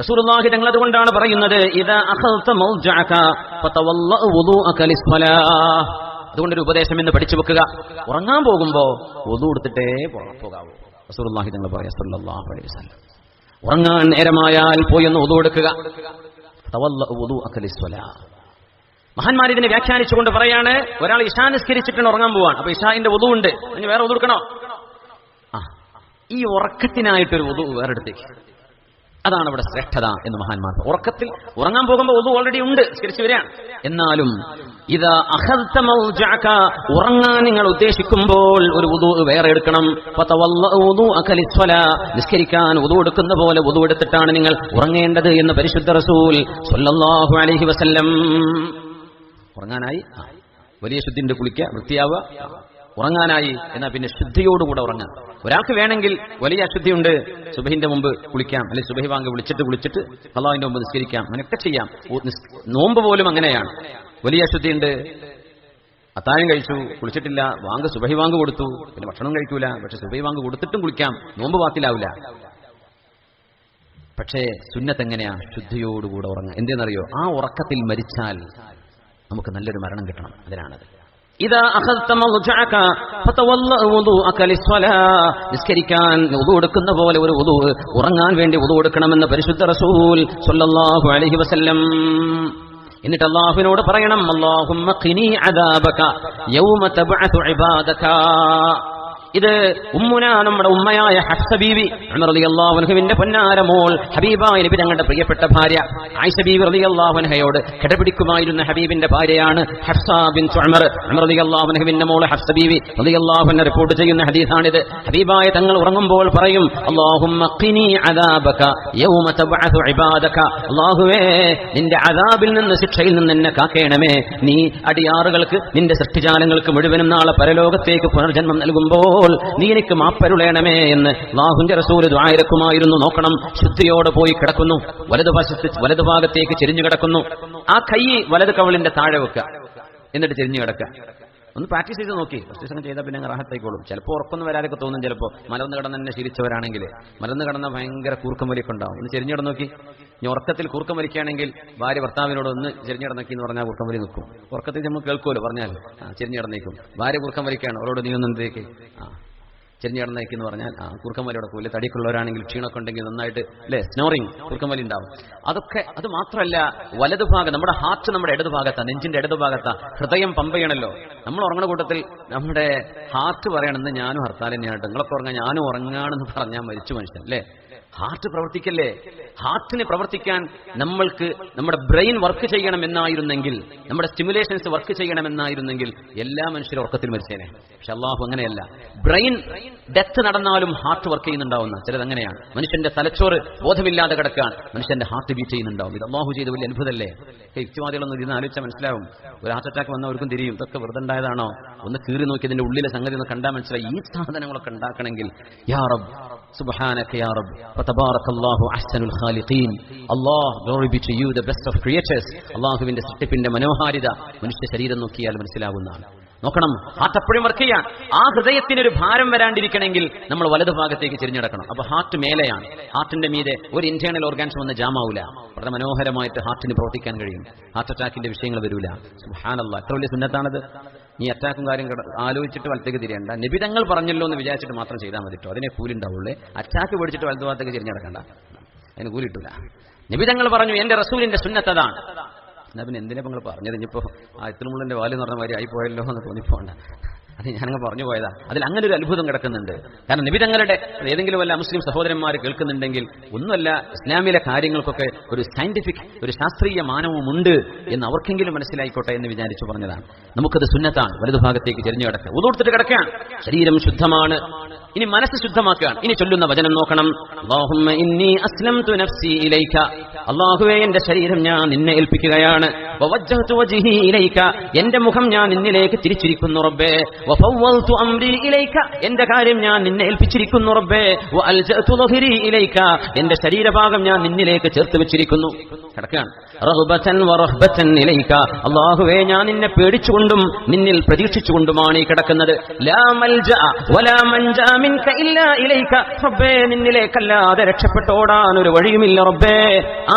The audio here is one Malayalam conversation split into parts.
റസൂലുള്ളാഹി തങ്ങൾ അതുകൊണ്ടാണ് പറയുന്നത് ഇദാ അഖൽത മൗജഅക ഫതവല്ല വുദൂഅക ലിസ്സലാഹ്. അതുകൊണ്ടൊരു ഉപദേശം എന്ന് പഠിച്ചു വെക്കുക, ഉറങ്ങാൻ പോകുമ്പോ വുദൂ എടുത്തിട്ടേ പോകാവൂ. റസൂലുള്ളാഹി തങ്ങൾ പറയാ സല്ലല്ലാഹു അലൈഹി വസല്ലം, ഉറങ്ങാൻ നേരമായാൽ പോയി ഒന്ന് വുദൂ എടുക്കുക. ഫതവല്ല വുദൂഅക ലിസ്സലാഹ്. മഹാന്മാർ ഇതിനെ വ്യാഖ്യാനിച്ചുകൊണ്ട് പറയാണ്, ഒരാൾ ഇശാ നിസ്കരിച്ചിട്ടാണ് ഉറങ്ങാൻ പോവാണ്. അപ്പൊ ഇശാഇന്റെ വുദൂ ഉണ്ട്, ഇനി വേറെ വുദൂ എടുക്കണോ? ഈ ഉറക്കത്തിനായിട്ടൊരു വുദൂ വേറെ എടുത്തേക്ക്. അതാണ് ഇവിടെ ശ്രേഷ്ഠത എന്ന് മഹാന്മാർ. ഉറക്കത്തിൽ ഉറങ്ങാൻ പോകുമ്പോൾ വുദൂ ഓൾറെഡി ഉണ്ട്, നിസ്കരിച്ചു വരികയാണ്. എന്നാലും ഇദാ അഖൽത മൗജഅക, ഉറങ്ങാൻ നിങ്ങൾ ഉദ്ദേശിക്കുമ്പോൾ ഒരു വുദൂ വേറെ എടുക്കണം. ഫതവല്ല വുദൂഅക ലിസ്സലാഹ്, നിസ്കരിക്കാൻ വുദൂ എടുക്കുന്ന പോലെ വുദൂ എടുത്തിട്ടാണ് നിങ്ങൾ ഉറങ്ങേണ്ടത് എന്ന് പരിശുദ്ധ റസൂൽ സ്വല്ലല്ലാഹു അലൈഹി വസല്ലം. ഉറങ്ങാനായി വലിയ ശുദ്ധിന്റെ കുളിക്കുക, വൃത്തിയാവുക. ഉറങ്ങാനായി എന്നാൽ പിന്നെ ശുദ്ധിയോടുകൂടെ ഉറങ്ങാം. ഒരാൾക്ക് വേണമെങ്കിൽ വലിയ അശുദ്ധിയുണ്ട്, സുബഹിന്റെ മുമ്പ് കുളിക്കാം, അല്ലെങ്കിൽ സുബഹി വാങ്ക് വിളിച്ചിട്ട് അല്ലാഹുവിന്റെ മുമ്പ് നിസ്കരിക്കാം, അങ്ങനെയൊക്കെ ചെയ്യാം. നോമ്പ് പോലും അങ്ങനെയാണ്. വലിയ അശുദ്ധിയുണ്ട്, അത്താഴം കഴിച്ചു, കുളിച്ചിട്ടില്ല, സുബഹി വാങ്ക് കൊടുത്തു, പിന്നെ ഭക്ഷണം കഴിക്കൂല, പക്ഷെ സുബഹി വാങ്ക് കൊടുത്തിട്ടും കുളിക്കാം, നോമ്പ് ബാത്തിലാവില്ല. പക്ഷേ സുന്നത്ത് എങ്ങനെയാ? ശുദ്ധിയോടുകൂടെ ഉറങ്ങാം. എന്തെന്നറിയോ? ആ ഉറക്കത്തിൽ മരിച്ചാൽ നമുക്ക് നല്ലൊരു മരണം കിട്ടണം. അതിനാണത്. ഇദാ അഖൽത മൗജഅക ഫതവല്ല വുദൂഅക ലിസ്സലാഹ്, നിസ്കരിക്കാൻ വുദൂ എടുക്കുന്ന പോലെ ഒരു വുദൂ, ഉറങ്ങാൻ വേണ്ടി വുദൂ എടുക്കണമെന്ന് പരിശുദ്ധ റസൂൽ സ്വല്ലല്ലാഹു അലൈഹി വസല്ലം. എന്നിട്ട് അല്ലാഹുവിനോട് പറയണം, അല്ലാഹുമ്മ ഖിനി അദാബക യൗമ തബ്അതു ഇബാദക. ഇത് ഉമ്മുന, നമ്മുടെ ഉമ്മയായ ഹഫ്സ ബീവി ഉമർ റളിയല്ലാഹു അൻഹുവിന്റെ പൊന്നാര മോൾ, ഹബീബായ നബി തങ്ങളുടെ പ്രിയപ്പെട്ട ഭാര്യ ആയിഷ ബീവി റളിയല്ലാഹു അൻഹയോട് കിടപിടിക്കുമായിരുന്ന ഹബീബിന്റെ ഭാര്യയാണ് ഹഫ്സ ബിൻത് ഉമർ. ഉമർ റളിയല്ലാഹു അൻഹുവിന്റെ മോൾ ഹഫ്സ ബീവി റളിയല്ലാഹു അൻഹ റിപ്പോർട്ട് ചെയ്യുന്ന ഹദീസാണിത്. ഹബീബായ തങ്ങൾ ഉറങ്ങുമ്പോൾ പറയും, അല്ലാഹുമ്മ ഖിനി അദാബക യൗമ തബ്അതു ഇബാദക. അല്ലാഹുവേ, നിന്റെ അദാബിൽ നിന്ന്, ശിക്ഷയിൽ നിന്ന് എന്നെ കാക്കേണമേ. നീ അടിയാറുകൾക്ക്, നിന്റെ സൃഷ്ടിജാലങ്ങൾക്ക് മുഴുവനും നാളെ പരലോകത്തേക്ക് പുനർജന്മം നൽകുമ്പോൾ നീ എനിക്ക് മാപ്പരുളേണമേ എന്ന് അല്ലാഹുവിന്റെ റസൂൽ ദുആ ഇറക്കുമായിരുന്നു. നോക്കണം, ശുദ്ധിയോടെ പോയി കിടക്കുന്നു, വലതുഭാഗത്തേക്ക് ചെരിഞ്ഞു കിടക്കുന്നു. ആ കൈ വലത് കവിളിന്റെ താഴെ വെക്കുക, എന്നിട്ട് ചെരിഞ്ഞു കിടക്കുക. ഒന്ന് പ്രാക്ടീസ് ചെയ്ത് നോക്കി. ഫസ്റ്റ് ദിവസം ചെയ്താൽ പിന്നെ റാഹത്തായിക്കോളും. ചിലപ്പോൾ ഉറക്കൊന്നും വരാതൊക്കെ തോന്നും. ചിലപ്പോൾ മലർന്ന് കിടന്ന് തന്നെ ശീലിച്ചവരാണെങ്കിൽ മലർന്ന് കിടന്ന ഭയങ്കര കൂർക്കം വലിയൊക്കെ ഉണ്ടാവും. ഒന്ന് ചെരിഞ്ഞു കിടന്ന് നോക്കി. ഇനി ഉറക്കത്തിൽ കൂർക്കം വലിക്കുകയാണെങ്കിൽ ഭാര്യ ഭർത്താവിനോട് ഒന്ന് ചെരിഞ്ഞു കിടന്നോക്കി എന്ന് പറഞ്ഞാൽ കൂർക്കം വലി നിൽക്കും. ഉറക്കത്തിൽ നമ്മൾ കേൾക്കുമല്ലോ പറഞ്ഞാൽ ചെരിഞ്ഞു കിടന്നേക്കും. ഭാര്യ കൂർക്കം വലിക്കുകയാണ്, അവരോട് നീ ഒന്ന് എന്തേക്ക് ചെരിഞ്ഞു കിടന്നേക്ക് എന്ന് പറഞ്ഞാൽ കൂർക്കം വലി കൊടുക്കും. വലിയ തടിക്കുള്ളവരാണെങ്കിൽ ക്ഷീണമൊക്കെ ഉണ്ടെങ്കിൽ നന്നായിട്ട് അല്ലേ സ്നോറിങ്, കൂർക്കം വലി ഉണ്ടാവും. അതൊക്കെ അത് മാത്രമല്ല, വലതുഭാഗം, നമ്മുടെ ഹാർട്ട് നമ്മുടെ ഇടതുഭാഗത്താണ്, നെഞ്ചിന്റെ ഇടതുഭാഗത്താണ്. ഹൃദയം പമ്പയണല്ലോ. നമ്മൾ ഉറങ്ങുന്ന കൂട്ടത്തിൽ നമ്മുടെ ഹാർട്ട് പറയണമെന്ന് ഞാനും ഹർത്താൽ തന്നെയാണ്, നിങ്ങളൊക്കെ ഉറങ്ങാൻ ഞാനും ഉറങ്ങാണെന്ന് പറഞ്ഞാൽ മരിച്ചു മനുഷ്യൻ അല്ലേ. ഹാർട്ട് പ്രവർത്തിക്കല്ലേ. ഹാർട്ടിന് പ്രവർത്തിക്കാൻ നമ്മൾക്ക് നമ്മുടെ ബ്രെയിൻ വർക്ക് ചെയ്യണമെന്നായിരുന്നെങ്കിൽ, നമ്മുടെ സ്റ്റിമുലേഷൻസ് വർക്ക് ചെയ്യണമെന്നായിരുന്നെങ്കിൽ എല്ലാ മനുഷ്യരും ഉറക്കത്തിൽ മരിച്ചേനെ. പക്ഷെ അല്ലാഹു അങ്ങനെയല്ല. ബ്രെയിൻ ഡെത്ത് നടന്നാലും ഹാർട്ട് വർക്ക് ചെയ്യുന്നുണ്ടാവുന്ന ചിലത് അങ്ങനെയാണ്. മനുഷ്യന്റെ തലച്ചോറ് ബോധമില്ലാതെ കിടക്കുകയാണ്, മനുഷ്യന്റെ ഹാർട്ട് ബീറ്റ് ചെയ്യുന്നുണ്ടാവും. ഇത് അല്ലാഹു ചെയ്ത വലിയ അത്ഭുതമല്ലേ. യുക്തിവാദികളൊന്നും ഇതിന് ആലോചിച്ചാൽ മനസ്സിലാവും. ഒരു ഹാർട്ട് അറ്റാക്ക് വന്നവർക്കും തിരിയും, ഇതൊക്കെ വെറുതെ ഉണ്ടായതാണോ? ഒന്ന് കീറി നോക്കി ഇതിന്റെ ഉള്ളിലെ സംഗതി ഒന്ന് കണ്ടാൽ മനസ്സിലായി. ഈ സാധനങ്ങളൊക്കെ ഉണ്ടാക്കണമെങ്കിൽ യാ റബ്ബ് സുബ്ഹാനക യാ റബ്ബ് ഫതബാറകല്ലാഹു അഹ്സനുൽ ഖാലിഖീൻ. അല്ലാഹ്, glory be to you, the best of creators. അല്ലാഹുവിന്റെ സൃഷ്ടിപ്പിന്റെ മനോഹാരിത മനുഷ്യ ശരീരം നോക്കിയാൽ മനസ്സിലാകുന്നതാണ്. നോക്കണം, ഹാർട്ട് എപ്പോഴും വർക്ക് ചെയ്യാൻ. ആ ഹൃദയത്തിനൊരു ഭാരം വരാണ്ടിരിക്കണമെങ്കിൽ നമ്മൾ വലതുഭാഗത്തേക്ക് ചെരിഞ്ഞടക്കണം. അപ്പൊ ഹാർട്ട് മേലെയാണ്. ഹാർട്ടിന്റെ മീതെ ഒരു ഇന്റേണൽ ഓർഗാൻസ് വന്ന് ജാമാവൂല. വളരെ മനോഹരമായിട്ട് ഹാർട്ടിന് പ്രവർത്തിക്കാൻ കഴിയും. ഹാർട്ട് അറ്റാക്കിന്റെ വിഷയങ്ങൾ വരൂല. സുബ്ഹാനല്ലാഹ്, എത്ര വലിയ സുന്നത്താണത്. നീ അറ്റാക്കും കാര്യം ആലോചിച്ചിട്ട് വലത്തേക്ക് തിരിയണ്ട. നിബിധങ്ങൾ പറഞ്ഞല്ലോ എന്ന് വിചാരിച്ചിട്ട് മാത്രം ചെയ്താൽ മതിട്ടോ, അതിനെ കൂലി ഉണ്ടാവുള്ളൂ. അറ്റാക്ക് പേടിച്ചിട്ട് വലതുഭാഗത്തേക്ക് ചെരിഞ്ഞടക്കണ്ട, അതിന് കൂലി കിട്ടൂല. നിബിധങ്ങൾ പറഞ്ഞു എന്റെ റസൂലിന്റെ സുന്നത്തതാണ്. എന്നാ പിന്നെ എന്തിനാ നിങ്ങൾ പറഞ്ഞത്? ഇനിയിപ്പോ ഇത്രമുള്ളന്റെ വാല് എന്ന് പറഞ്ഞ മാതിരി ആയിപ്പോയല്ലോ എന്ന് തോന്നിപ്പോണ്ട. അത് ഞാനങ്ങ് പറഞ്ഞു പോയതാ. അതിൽ അങ്ങനെ ഒരു അത്ഭുതം കിടക്കുന്നുണ്ട്. കാരണം നിബിധങ്ങളുടെ ഏതെങ്കിലും വല്ല മുസ്ലിം സഹോദരന്മാർ കേൾക്കുന്നുണ്ടെങ്കിൽ ഒന്നുമല്ല, ഇസ്ലാമിലെ കാര്യങ്ങൾക്കൊക്കെ ഒരു സയന്റിഫിക്, ഒരു ശാസ്ത്രീയ മാനവുമുണ്ട് എന്ന് അവർക്കെങ്കിലും മനസ്സിലായിക്കോട്ടെ എന്ന് വിചാരിച്ചു പറഞ്ഞതാണ്. നമുക്കത് സുന്നത്താണ്. വലതുഭാഗത്തേക്ക് ചെരിഞ്ഞു കിടക്കുക, ഉദൂർത്തിട്ട് കിടക്കുകയാണ്. ശരീരം ശുദ്ധമാണ്. ഇനി മനസ്സ് ശുദ്ധമാക്കുകയാണ്. ഇനി ചൊല്ലുന്ന വചനം നോക്കണം. അല്ലാഹുമ്മ ഇന്നി അസ്ലംതു നഫ്സി ഇലൈക. അല്ലാഹുവേ, എന്റെ ശരീരം ഞാൻ നിന്നെ ഏൽപ്പിക്കുകയാണ്. വവജ്ജഹ്തു വജ്ഹി ഇലൈക. എന്റെ മുഖം ഞാൻ നിന്നിലേക്ക് തിരിച്ചിരിക്കുന്നു റബ്ബേ. വഫവ്വൽതു അംരി ഇലൈക, എന്റെ കാര്യം ഞാൻ നിന്നെ ഏൽപ്പിച്ചിരിക്കുന്നു റബ്ബേ. വഅൽജഅതു ളഹരി ഇലൈക, എന്റെ ശരീരഭാഗം ഞാൻ നിന്നിലേക്ക് ചേർത്ത് വെച്ചിരിക്കുന്നു. കിടക്കാൻ റഗ്ബതൻ വറഹ്ബതൻ ഇലൈക, അല്ലാഹുവേ ഞാൻ നിന്നെ പേടിച്ചുകൊണ്ടും നിന്നിൽ പ്രതീക്ഷിച്ചുകൊണ്ടുമാണ് ഈ കിടക്കുന്നത്. ലാ മൽജഅ വലാ മൻജഅ മിൻക ഇല്ലാ ഇലൈക, റബ്ബേ നിന്നിലേക്കല്ലാതെ രക്ഷപ്പെട്ടോടാൻ ഒരു വഴിയുമില്ല റബ്ബേ.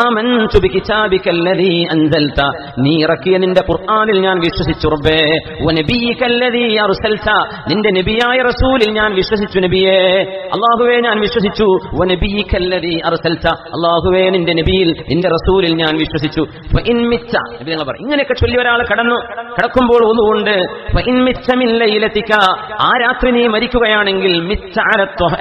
ആമൻതു ബികിതാബികല്ലദീ അൻസൽത, നീ ഇറക്കിയ നിന്റെ ഖുർആനിൽ ഞാൻ വിശ്വസിച്ചു റബ്ബേ. വനബിയികല്ലദീ അർസൽത, നിന്റെ നബിയായ റസൂലിൽ ഞാൻ വിശ്വസിച്ചു നബിയേ. അല്ലാഹുവേ ഞാൻ വിശ്വസിച്ചു. വനബിയികല്ലദീ അർസൽത, അല്ലാഹുവേ നിന്റെ നബിയിൽ നിന്റെ റസൂലിൽ ഞാൻ വിശ്വസിച്ചു. ഫഇൻ മിത്ത, നബി തങ്ങൾ പറയും ഇങ്ങനെയൊക്കെ ചൊല്ലി ഒരാൾ കിടക്കുമ്പോൾ ഒന്നുകൊണ്ട് ഫഇൻ മിത്ത മിൻ ലൈലതിക, ആ രാത്രി നീ മരിക്കുകയാണെങ്കിൽ മിത്ത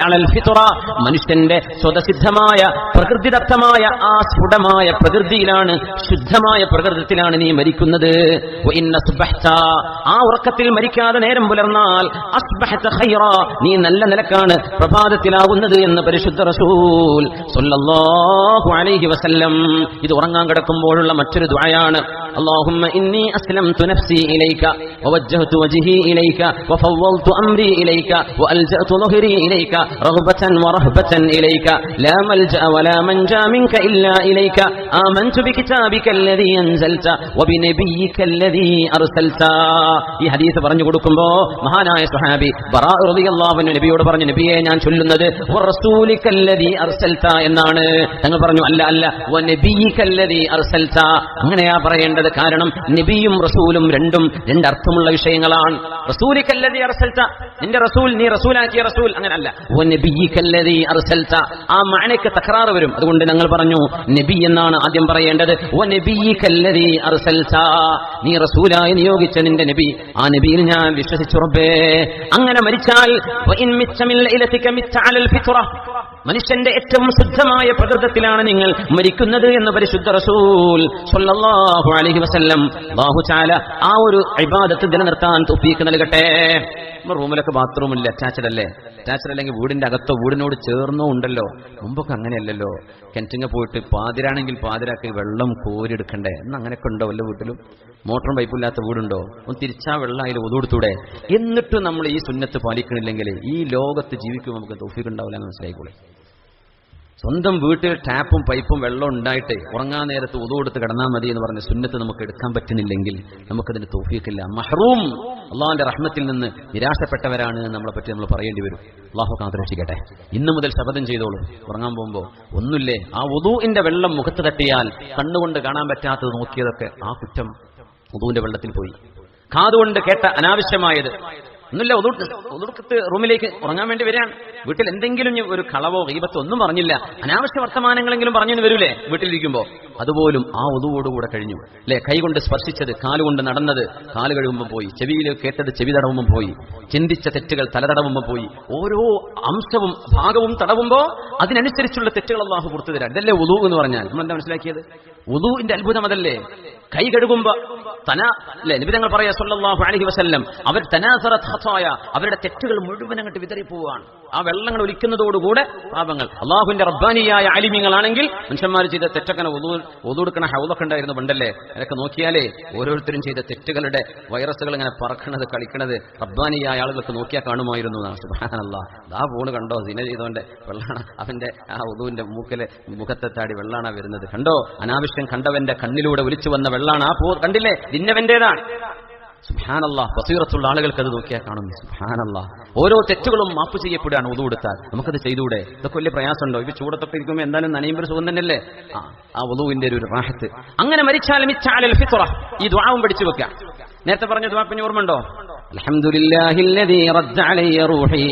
അലൽ ഫിത്ര, മനുഷ്യന്റെ സ്വതസിദ്ധമായ പ്രകൃതിദത്തമായ ആ സ്ഫുടമായ പ്രകൃതിയിലാണ്, ശുദ്ധമായ പ്രകൃതത്തിലാണ് നീ മരിക്കുന്നത്. ആ ഉറക്കത്തിൽ മരിക്കാതെ നേരം പുലർന്നാൽ അസ്ബഹത ഖൈറ, നീ നല്ല നിലക്കാണ് പ്രഭാതത്തിലാകുന്നത് എന്ന് പരിശുദ്ധ റസൂൽ സ്വല്ലല്ലാഹു അലൈഹി വസല്ലം. ഇത് ഉറങ്ങാൻ കിടക്കുമ്പോഴുള്ള മറ്റൊരു ദുആയാണ്. അല്ലാഹുമ്മ ഇന്നി അസ്ലംതു നഫ്സി ഇലൈക വവജ്ജഹതു വജ്ഹി ഇലൈക വഫവ്വൽതു അംരി ഇലൈക വഅൽജഅതു ളഹരി ഇലൈക റഗ്ബതൻ വറഹ്ബതൻ ഇലൈക ലാ മൽജഅ വലാ മൻജാ മിൻക ഇല്ലാ ഇലൈക ആമൻതു ബികിതാബികല്ലദീ അൻസൽത വബിനബിയികല്ലദീ അർസൽത. ഈ ഹദീസ് പറഞ്ഞു കൊടുക്കുമ്പോൾ മഹാനായ സ്വഹാബി ബറാ റളിയല്ലാഹു അൻഹു നബിയോട് പറഞ്ഞു, നബിയെ ഞാൻ ചൊല്ലുന്നത് വറസൂലികല്ലദീ അർസൽത എന്നാണ്. തങ്ങൾ പറഞ്ഞു അല്ല വനബിയികല്ലദീ അർസൽത, അങ്ങനെയാ പറയേണ്ടത്. കാരണം നബിയും റസൂലും രണ്ടർത്ഥമുള്ള വിഷയങ്ങളാണ്. റസൂലികല്ലദീ അർസൽത, നിന്റെ റസൂൽ, നീ റസൂലാക്കിയ റസൂൽ, അങ്ങനല്ല. വനബിയികല്ലദീ അർസൽത, ആ മഅനക്ക് തക്റാർ വരും. അതുകൊണ്ട് ഞങ്ങൾ പറഞ്ഞു നബി എന്നാണ് ആദ്യം പറയേണ്ടത്. വനബിയികല്ലദീ അർസൽത, നീ റസൂലായി നിയോഗിച്ച നിന്റെ നബി, ആ നബിയിൽ ഞാൻ വിശ്വസിച്ചു റബ്ബേ. അങ്ങനെ മരിച്ചാൽ വഇൻ മിത്ത മിൻ ലൈലതിക മിത്ത അലൽ ഫിത്ര, മനുഷ്യന്റെ ഏറ്റവും ശുദ്ധമായ പ്രകൃതത്തിലാണ് നിങ്ങൾ മരിക്കുന്നത് എന്ന് പരിശുദ്ധ റസൂൽ സ്വല്ലല്ലാഹു അലൈഹി വസല്ലം. അല്ലാഹു തആല ആ ഒരു ഇബാദത്ത് നിലനിർത്താൻ തൗഫീഖ് നൽകട്ടെ. നമ്മുടെ റൂമിലൊക്കെ ബാത്റൂമില്ല, അറ്റാച്ച്ഡ് അല്ലേ? അറ്റാച്ച്ഡ് അല്ലെങ്കിൽ വീടിന്റെ അകത്തോ വീടിനോട് ചേർന്നോ ഉണ്ടല്ലോ. മുമ്പൊക്കെ അങ്ങനെയല്ലല്ലോ. കിണറ്റിങ്ങ പോയിട്ട് പാതിരാണെങ്കിൽ പാതിരാക്കി വെള്ളം കോരിയെടുക്കണ്ടേ എന്ന് അങ്ങനെയൊക്കെ ഉണ്ടോ വല്ല വീട്ടിലും? മോട്ടറും പൈപ്പില്ലാത്ത വീടുണ്ടോ? ഒന്ന് തിരിച്ചാ വെള്ളം അതിൽ ഒതുകൊടുത്തൂടെ? എന്നിട്ട് നമ്മൾ ഈ സുന്നത്ത് പാലിക്കണില്ലെങ്കിൽ ഈ ലോകത്ത് ജീവിക്കുമ്പോൾ നമുക്ക് തൗഫീഖ് ഉണ്ടാവില്ല എന്ന് മനസ്സിലായിക്കോളെ. സ്വന്തം വീട്ടിൽ ടാപ്പും പൈപ്പും വെള്ളം ഉണ്ടായിട്ട് ഉറങ്ങാൻ നേരത്ത് ഉദു കൊടുത്ത് കിടന്നാൽ മതി എന്ന് പറഞ്ഞ സുന്നത്ത് നമുക്ക് എടുക്കാൻ പറ്റുന്നില്ലെങ്കിൽ നമുക്കതിന് തൗഫീഖില്ല. മഹ്റൂം, അള്ളാഹുവിന്റെ റഹ്മത്തിൽ നിന്ന് നിരാശപ്പെട്ടവരാണ് നമ്മളെ പറ്റി നമ്മൾ പറയേണ്ടി വരും. അള്ളാഹു കാത്തുരക്ഷിക്കട്ടെ. ഇന്നു മുതൽ ശപഥം ചെയ്തോളൂ. ഉറങ്ങാൻ പോകുമ്പോൾ ഒന്നുമില്ലേ, ആ ഉദുവിന്റെ വെള്ളം മുഖത്ത് തട്ടിയാൽ കണ്ണുകൊണ്ട് കാണാൻ പറ്റാത്തത് നോക്കിയതൊക്കെ ആ കുറ്റം ഉദുവിന്റെ വെള്ളത്തിൽ പോയി. കാതുകൊണ്ട് കേട്ട അനാവശ്യമായത് ഒന്നുമില്ല, ഒതുക്കത്ത് റൂമിലേക്ക് ഉറങ്ങാൻ വേണ്ടി വരികയാണ്. വീട്ടിൽ എന്തെങ്കിലും ഒരു കളവോ ഗീബത്തോ ഒന്നും പറഞ്ഞില്ല, അനാവശ്യ വർത്തമാനങ്ങളെങ്കിലും പറഞ്ഞു വരൂലേ വീട്ടിലിരിക്കുമ്പോൾ, അതുപോലും ആ ഒതുവോടുകൂടെ കഴിഞ്ഞു അല്ലെ. കൈകൊണ്ട് സ്പർശിച്ചത്, കാലുകൊണ്ട് നടന്നത് കാല് കഴുകുമ്പോൾ പോയി, ചെവിയിൽ കേട്ടത് ചെവി തടവുമ്പോൾ പോയി, ചിന്തിച്ച തെറ്റുകൾ തല തടവുമ്പോൾ പോയി. ഓരോ അംശവും ഭാഗവും തടവുമ്പോൾ അതിനനുസരിച്ചുള്ള തെറ്റുകൾ അല്ലാഹു പുറത്തു തരാം. ഇതല്ലേ ഉദു എന്ന് പറഞ്ഞാൽ. നമ്മളെന്താ മനസ്സിലാക്കിയത്? ഉദുവിന്റെ അത്ഭുതം അതല്ലേ. കൈ കഴുകുമ്പോ നബി തങ്ങൾ പറയാ സ്വല്ലല്ലാഹു അലൈഹി വസല്ലം, അവർ തനാസറത് ഖതായ, അവരുടെ തെറ്റുകൾ മുഴുവൻ അങ്ങോട്ട് വിതറി പോവുകയാണ്. ആ വെള്ളങ്ങൾ ഒലിക്കുന്നതോടുകൂടെ പാപങ്ങൾ. അള്ളാഹുവിന്റെ റബ്ബാനിയായ ആലിമീങ്ങളാണെങ്കിൽ മനുഷ്യന്മാർ ചെയ്ത തെറ്റൊക്കെ ഒതുകൊടുക്കണ ഹൗദൊക്കെ ഉണ്ടായിരുന്നു പണ്ടല്ലേ. അതൊക്കെ നോക്കിയാലേ ഓരോരുത്തരും ചെയ്ത തെറ്റുകളുടെ വൈറസുകൾ ഇങ്ങനെ പറക്കണത് കളിക്കണത് റബ്ബാനിയായ ആളുകൾക്ക് നോക്കിയാൽ കാണുമായിരുന്നു. സുബ്ഹാനല്ലാഹ്, ദാ പോണ് കണ്ടോ, സിന ചെയ്തോന്റെ വെള്ളാണ് അവന്റെ ആ ഉദുവിന്റെ മുഖത്തെ താടി വെള്ളാണ് വരുന്നത്. കണ്ടോ, അനാവശ്യം കണ്ടവന്റെ കണ്ണിലൂടെ ഒലിച്ചു വന്ന വെള്ളാണ് ആ കണ്ടില്ലേ, ദിന്നവന്റേതാണ്. സുബ്ഹാനല്ലാഹ്, ബസീറത്തുള്ള ആളുകൾക്ക് അത് നോക്കിയാൽ കാണും. സുബ്ഹാനല്ലാഹ്, ഓരോ തെറ്റുകളും മാപ്പ് ചെയ്യപ്പെടുകയാണ് ഉദു കൊടുത്താൽ. നമുക്കത് ചെയ്തുകൂടെ? ഇതൊക്കെ വലിയ പ്രയാസമുണ്ടോ? ഇപ്പൊ ചൂടത്തൊക്കെ ഇരിക്കുമ്പോൾ എന്തായാലും നനയുമ്പോൾ സുഖം തന്നെയല്ലേ ആ ഉദുവിന്റെ ഒരു റാഹത്ത്. അങ്ങനെ മരിച്ചാൽ മിച്ചഅലൽ ഫിത്ര, ഈ ദുആവും പഠിച്ചു വെക്കുക. നേരത്തെ പറഞ്ഞ ദുആ പിന്നെ ഓർമ്മയുണ്ടോ? അൽഹംദുലില്ലാഹില്ലദീ റദ്ദ അലയ്യ റൂഹി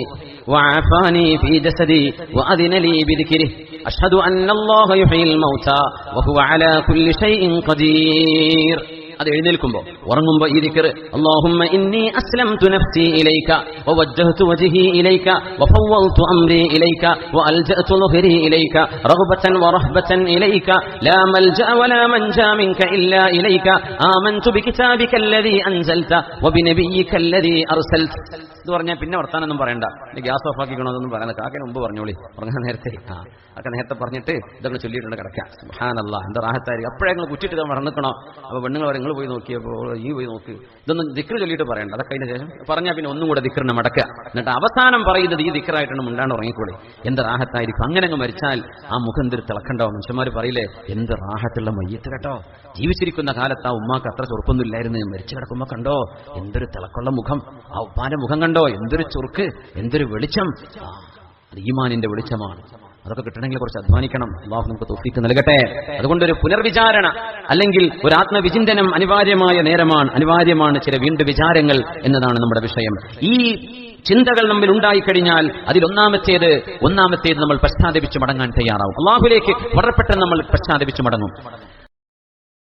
വഅഫാനി ഫീ ജസദി വഅദിന ലീ ബിദിക്രിഹി അഷ്ഹദു അന്നല്ലാഹ യുഹ്യിൽ മൗതാ വഹുവ അലാ കുല്ലി ഷൈഇൻ ഖദീർ. അത് എഴുന്നേൽക്കുമ്പോൾ ഉറങ്ങുമ്പോൾ ഈ ദിക്ർ, അല്ലാഹുമ്മ ഇന്നി അസ്ലംതു നഫ്സി ഇലൈക വവജ്ജഹതു വജ്ഹി ഇലൈക വഫവ്വൽതു അംരി ഇലൈക വഅൽജഅതു ളഹരി ഇലൈക റഗ്ബതൻ വറഹ്ബതൻ ഇലൈക ലാ മൽജഅ വലാ മൻജാ മിൻക ഇല്ലാ ഇലൈക ആമൻതു ബികിതാബികല്ലദീ അൻസൽത വബിനബിയികല്ലദീ അർസൽത. ഇത് പറഞ്ഞാൽ പിന്നെ വർത്താനൊന്നും പറയണ്ട. ഗ്യാസ് ഓഫ് ആക്കിക്കണോ അതൊന്നും പറയുന്നത് കാക്കന് മുമ്പ് പറഞ്ഞോളി. ഉറങ്ങാൻ നേരത്തെ ഒക്കെ നേരത്തെ പറഞ്ഞിട്ട് ഇതൊക്കെ ചൊല്ലിയിട്ടുണ്ട് കിടക്കാം. സുബ്ഹാനല്ലാഹ്, എന്താ റാഹത്തായിരിക്കും. അപ്പോഴേ നിങ്ങൾ കുറ്റിട്ട് മറന്നിക്കണോ? അപ്പൊ പെണ്ണുങ്ങൾ പറയും നിങ്ങൾ പോയി നോക്കിയപ്പോൾ ഈ പോയി നോക്ക്, ഇതൊന്നും ദിക്ർ ചൊല്ലിയിട്ട് പറയണ്ട, അതൊക്കെ അതിന് ശേഷം പറഞ്ഞാൽ പിന്നെ ഒന്നും കൂടെ ദിക്റിനെ മടക്കുക. എന്നിട്ട് അവസാനം പറയുന്നത് ഈ ദിക്റായിട്ടാണ് മുണ്ടാണ്ട് ഉറങ്ങിക്കൂടെ. എന്ത് റാഹത്തായിരിക്കും. അങ്ങനെ അങ്ങ് മരിച്ചാൽ ആ മുഖം എന്തൊരു തിളക്കണ്ടാവും. മനുഷ്യന്മാർ പറയില്ലേ, എന്ത് റാഹത്തുള്ള മയ്യത്ത് കേട്ടോ. ജീവിച്ചിരിക്കുന്ന കാലത്ത് ആ ഉമ്മാക്ക് അത്ര ചെറുപ്പൊന്നും ഇല്ലായിരുന്നു, മരിച്ചു കിടക്കുമ്പോ കണ്ടോ എന്തൊരു തിളക്കുള്ള മുഖം, ആ ഉപ്പാന്റെ മുഖം കണ്ടോ എന്തൊരു ചുറുക്ക്, എന്തൊരു വെളിച്ചം. അത് ഈമാനിന്റെ വെളിച്ചമാണ്. അതൊക്കെ കിട്ടണമെങ്കിൽ കുറച്ച് അധ്വാനിക്കണം. അല്ലാഹു നമുക്ക് തൗഫീഖ് നൽകട്ടെ. അതുകൊണ്ടൊരു പുനർവിചാരണ അല്ലെങ്കിൽ ഒരു ആത്മവിചിന്തനം അനിവാര്യമായ നേരമാണ്, അനിവാര്യമാണ് ചില വീണ്ടും വിചാരങ്ങൾ എന്നതാണ് നമ്മുടെ വിഷയം. ഈ ചിന്തകൾ നമ്മിൽ ഉണ്ടായിക്കഴിഞ്ഞാൽ അതിൽ ഒന്നാമത്തേത് നമ്മൾ പശ്ചാത്തപിച്ച് മടങ്ങാൻ തയ്യാറാവും. അല്ലാഹുവിലേക്ക് വളരെ പെട്ടെന്ന് നമ്മൾ പശ്ചാത്തപിച്ച് മടങ്ങും.